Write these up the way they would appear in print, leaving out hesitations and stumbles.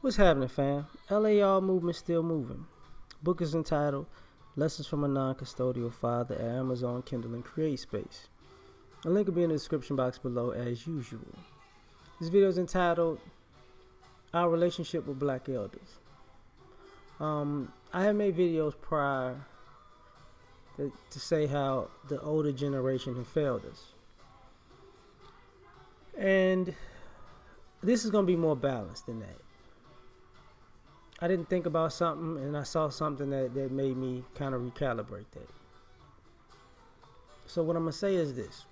What's happening, fam? L.A.R. movement still moving. Book is entitled Lessons from a Non-Custodial Father at Amazon Kindle and Create Space. A link will be in the description box below as usual. This video is entitled Our Relationship with Black Elders. I have made videos prior to say how the older generation have failed us. And this is going to be more balanced than that. I didn't think about something and I saw something that made me kind of recalibrate that. So what I'm going to say is this.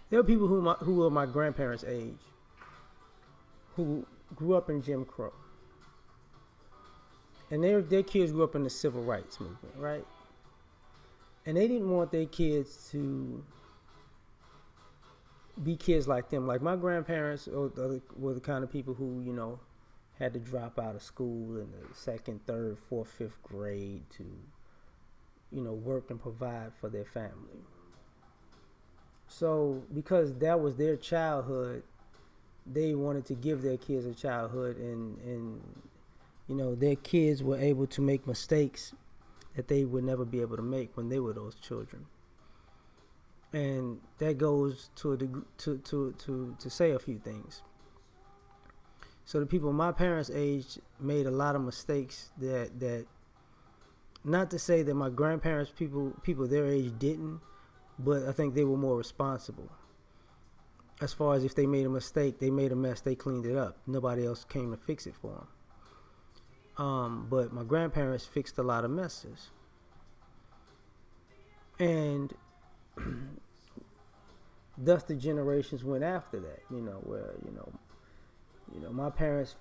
There are people who are my grandparents' age who grew up in Jim Crow. And their kids grew up in the civil rights movement, right? And they didn't want their kids to be kids like them. Like my grandparents were the kind of people who, had to drop out of school in the second, third, fourth, fifth grade to, work and provide for their family. So because that was their childhood, they wanted to give their kids a childhood and their kids were able to make mistakes that they would never be able to make when they were those children. And that goes to a degree, to say a few things. So the people my parents' age made a lot of mistakes that not to say that my grandparents people their age didn't, but I think they were more responsible. As far as if they made a mistake, they made a mess, they cleaned it up. Nobody else came to fix it for them. But my grandparents fixed a lot of messes. And thus the generations went after that, where, my parents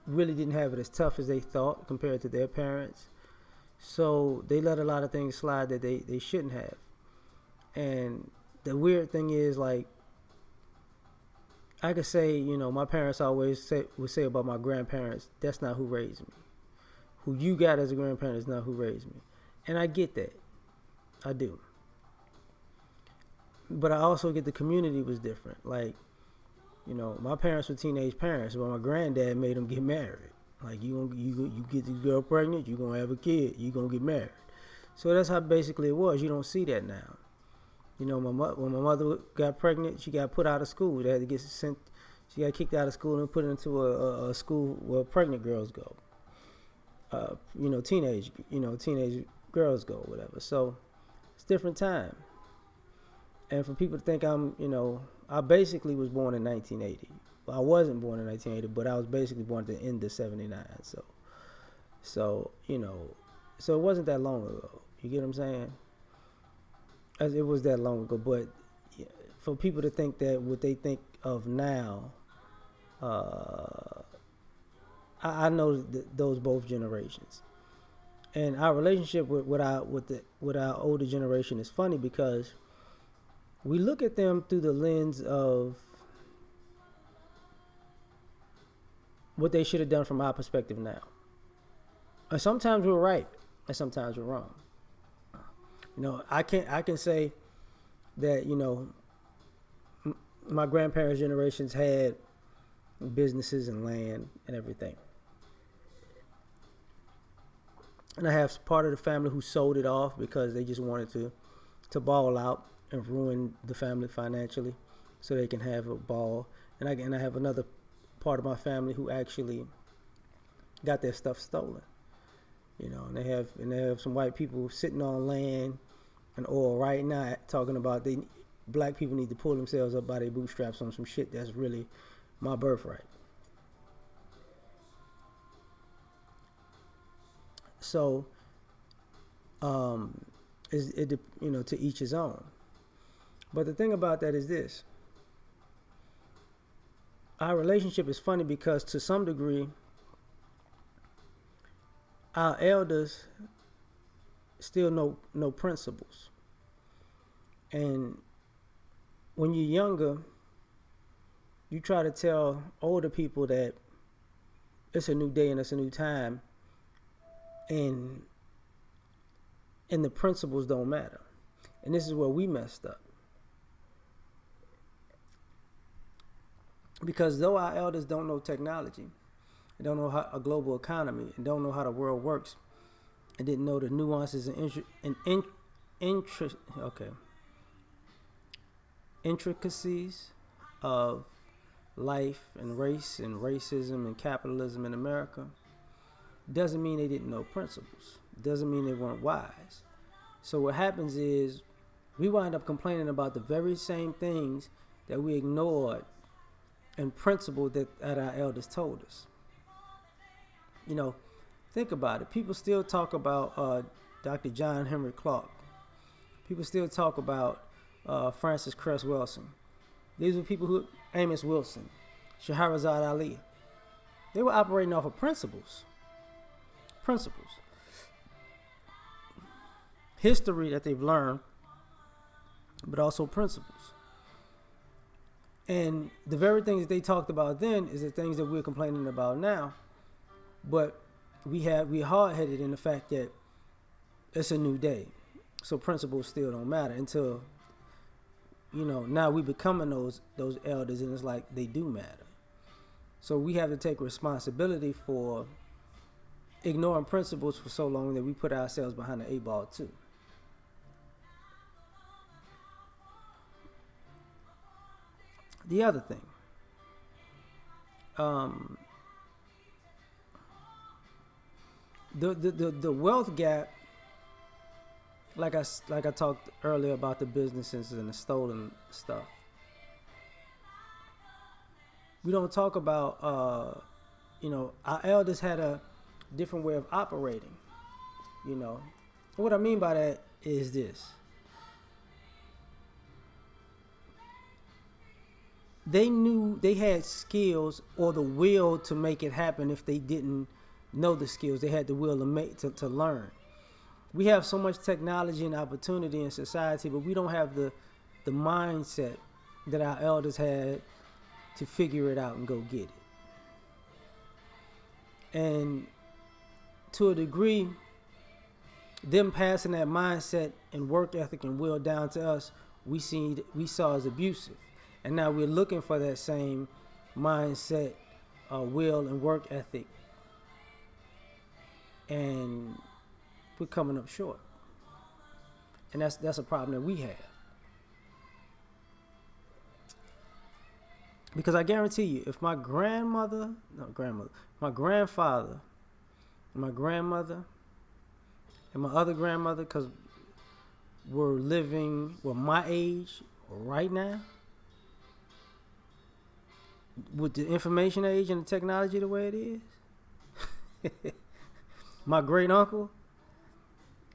really didn't have it as tough as they thought compared to their parents. So they let a lot of things slide that they shouldn't have. And the weird thing is, like, I could say, my parents would say about my grandparents, that's not who raised me. Who you got as a grandparent is not who raised me. And I get that. I do. But I also get the community was different. Like, my parents were teenage parents, but my granddad made them get married. Like, you get this girl pregnant, you're going to have a kid, you're going to get married. So that's how basically it was. You don't see that now. When my mother got pregnant, she got put out of school. They had to get sent. She got kicked out of school and put into a school where pregnant girls go. Teenage girls go, whatever. So it's a different time. And for people to think I basically was born in 1980. Well, I wasn't born in 1980, but I was basically born at the end of 79. So it wasn't that long ago. You get what I'm saying? It was that long ago, but for people to think that what they think of now, I know those both generations, and our relationship with our older generation is funny because we look at them through the lens of what they should have done from our perspective now, and sometimes we're right, and sometimes we're wrong. I can say that, my grandparents' generations had businesses and land and everything. And I have part of the family who sold it off because they just wanted to ball out and ruin the family financially so they can have a ball. And I have another part of my family who actually got their stuff stolen. And they have some white people sitting on land and oil right now talking about black people need to pull themselves up by their bootstraps on some shit that's really my birthright. So, to each his own. But the thing about that is this: our relationship is funny because to some degree, our elders still know principles. And when you're younger, you try to tell older people that it's a new day and it's a new time, and the principles don't matter. And this is where we messed up. Because though our elders don't know technology, and don't know how a global economy, and don't know how the world works, and didn't know the nuances okay, intricacies of life and race and racism and capitalism in America, doesn't mean they didn't know principles. Doesn't mean they weren't wise. So what happens is we wind up complaining about the very same things that we ignored and principle that our elders told us. You know, think about it. People still talk about Dr. John Henry Clark. People still talk about Francis Cress Wilson. These were people who, Amos Wilson, Shahrazad Ali. They were operating off of principles. Principles. History that they've learned, but also principles. And the very things that they talked about then is the things that we're complaining about now. But we're hard headed in the fact that it's a new day. So principles still don't matter until, now we becoming those elders, and it's like they do matter. So we have to take responsibility for ignoring principles for so long that we put ourselves behind the 8 ball too. The other thing, the wealth gap, like I talked earlier about the businesses and the stolen stuff. We don't talk about our elders had a different way of operating. What I mean by that is this: they knew they had skills or the will to make it happen. If they didn't know the skills, they had the will to learn. We have so much technology and opportunity in society, but we don't have the mindset that our elders had to figure it out and go get it. And to a degree, them passing that mindset and work ethic and will down to us, we saw as abusive. And now we're looking for that same mindset, will, and work ethic, and we're coming up short. And that's a problem that we have. Because I guarantee you, if my grandfather, my grandmother, and my other grandmother, because were my age right now, with the information age and the technology the way it is, my great uncle,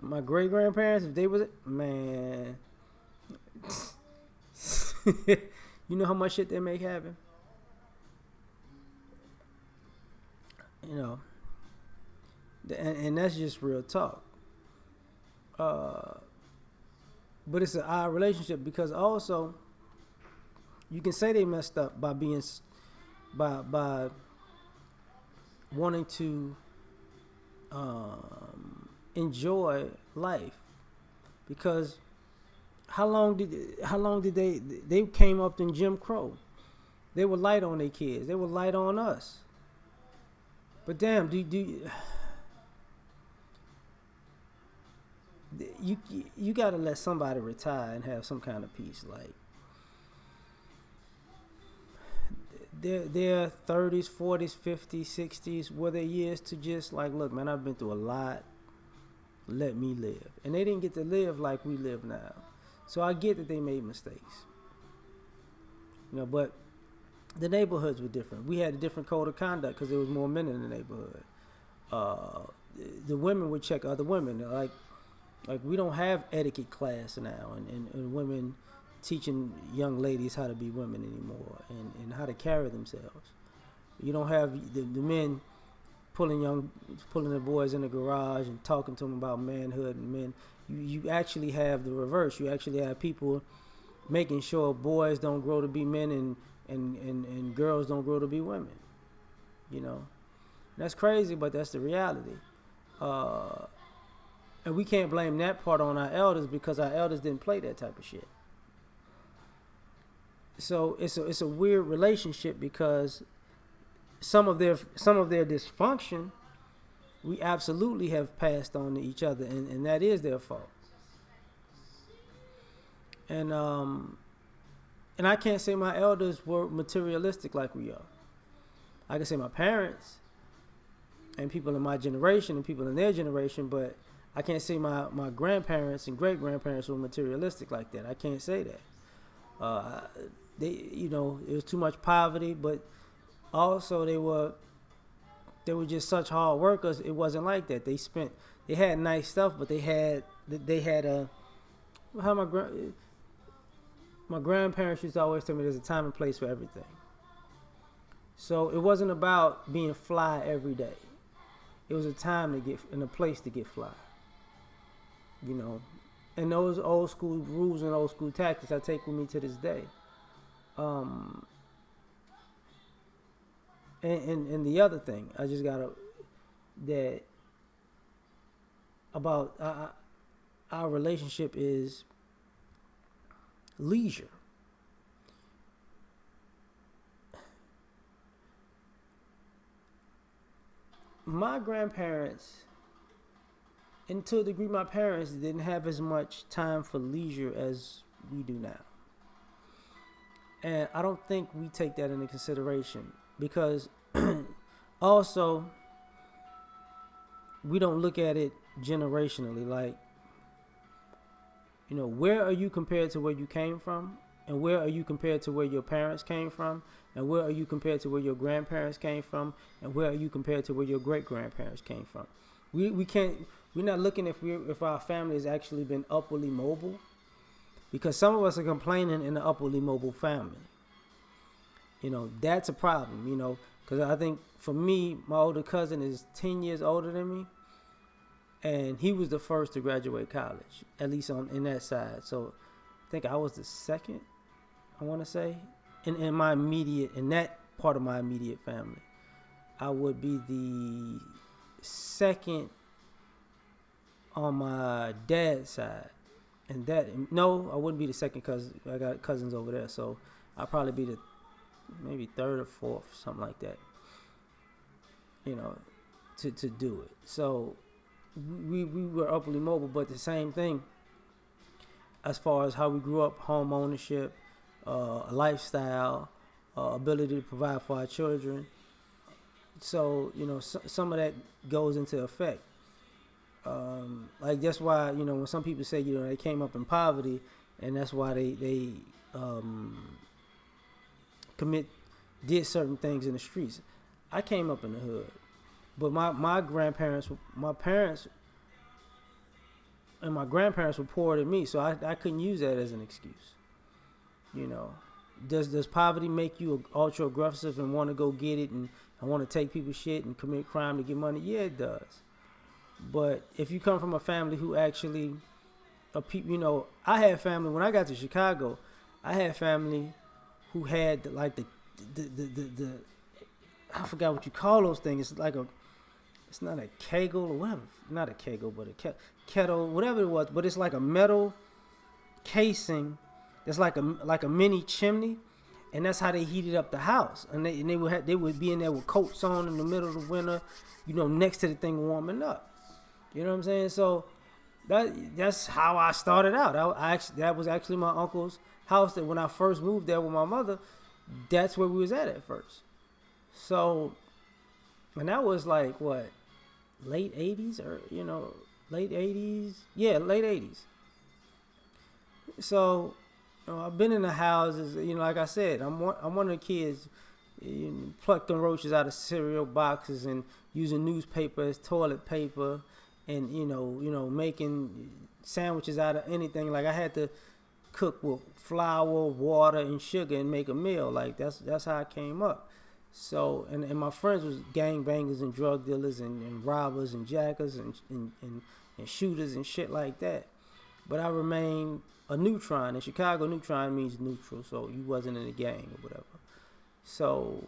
my great grandparents, if they was, man, you know how much shit they make happen? And that's just real talk. But it's an odd relationship because also you can say they messed up by wanting to enjoy life, because how long did they came up in Jim Crow? They were light on their kids. They were light on us. But damn, you gotta let somebody retire and have some kind of peace. Like their 30s, 40s, 50s, 60s were their years to just like, look, man, I've been through a lot. Let me live. And they didn't get to live like we live now. So I get that they made mistakes. But the neighborhoods were different. We had a different code of conduct because there was more men in the neighborhood. The women would check other women. Like we don't have etiquette class now, and women teaching young ladies how to be women anymore and how to carry themselves. You don't have the men pulling the boys in the garage and talking to them about manhood and men. You actually have the reverse. You actually have people making sure boys don't grow to be men and girls don't grow to be women. That's crazy, but that's the reality. And we can't blame that part on our elders because our elders didn't play that type of shit. So it's a weird relationship because some of their dysfunction we absolutely have passed on to each other, and that is their fault. And and I can't say my elders were materialistic like we are. I can say my parents and people in my generation and people in their generation, but I can't say my grandparents and great grandparents were materialistic like that. I can't say that. Uh, it was too much poverty, but also they were just such hard workers. It wasn't like that. They had nice stuff, but they had a how my grandparents used to always tell me there's a time and place for everything. So it wasn't about being fly every day. It was a time to get and a place to get fly. You know, and those old school rules and old school tactics I take with me to this day. Um, and the other thing I just gotta that about our relationship is leisure. My grandparents, and to a degree, my parents didn't have as much time for leisure as we do now. And I don't think we take that into consideration because also we don't look at it generationally. Like, where are you compared to where you came from? And where are you compared to where your parents came from? And where are you compared to where your grandparents came from? And where are you compared to where your great grandparents came from? We can't we're not looking if our family has actually been upwardly mobile, because some of us are complaining in the upwardly mobile family. That's a problem. Because I think for me, my older cousin is 10 years older than me, and he was the first to graduate college, at least on in that side. So I think I was the second, I want to say, in that part of my immediate family. I would be the second on my dad's side, and that no, I wouldn't be the second cousin. I got cousins over there, so I'll probably be the maybe third or fourth, something like that. To do it. So we were upwardly mobile, but the same thing as far as how we grew up, home ownership, lifestyle, ability to provide for our children. So some of that goes into effect. Like that's why when some people say they came up in poverty, and that's why they commit did certain things in the streets. I came up in the hood, but my grandparents, my parents, and my grandparents were poorer than me, so I couldn't use that as an excuse. You know, does poverty make you ultra aggressive and want to go get it and want to take people's shit and commit crime to get money? Yeah, it does. But if you come from a family who actually, I had family when I got to Chicago. I had family who had like the I forgot what you call those things. It's not a kegel or whatever, not a kegel, but a kettle, whatever it was. But it's like a metal casing. It's like a mini chimney, and that's how they heated up the house. And they would be in there with coats on in the middle of the winter, next to the thing warming up. You know what I'm saying? So that's how I started out. That was actually my uncle's house. That when I first moved there with my mother, that's where we was at first. So, and that was like what, late '80s or late '80s? Yeah, late '80s. So, I've been in the houses. Like I said, I'm one of the kids plucking roaches out of cereal boxes and using newspaper as toilet paper, and making sandwiches out of anything. Like I had to cook with flour, water, and sugar and make a meal. Like that's how I came up. So and my friends was gangbangers and drug dealers and robbers and jackers and shooters and shit like that. But I remained a neutron. In Chicago, neutron means neutral, so you wasn't in a gang or whatever. So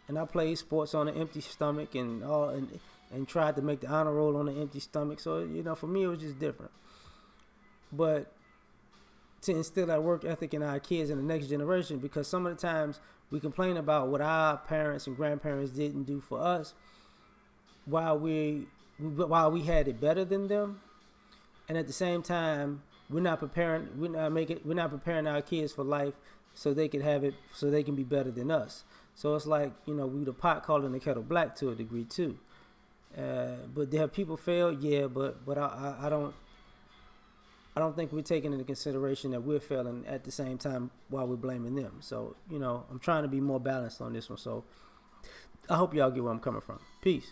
and I played sports on an empty stomach and tried to make the honor roll on an empty stomach. So for me it was just different. But to instill that work ethic in our kids and the next generation, because some of the times we complain about what our parents and grandparents didn't do for us while we had it better than them, and at the same time we're not preparing our kids for life so they can have it, so they can be better than us. So it's like, we the pot calling the kettle black to a degree too. But have people failed? Yeah, but I don't think we're taking into consideration that we're failing at the same time while we're blaming them. So I'm trying to be more balanced on this one. So I hope y'all get where I'm coming from. Peace.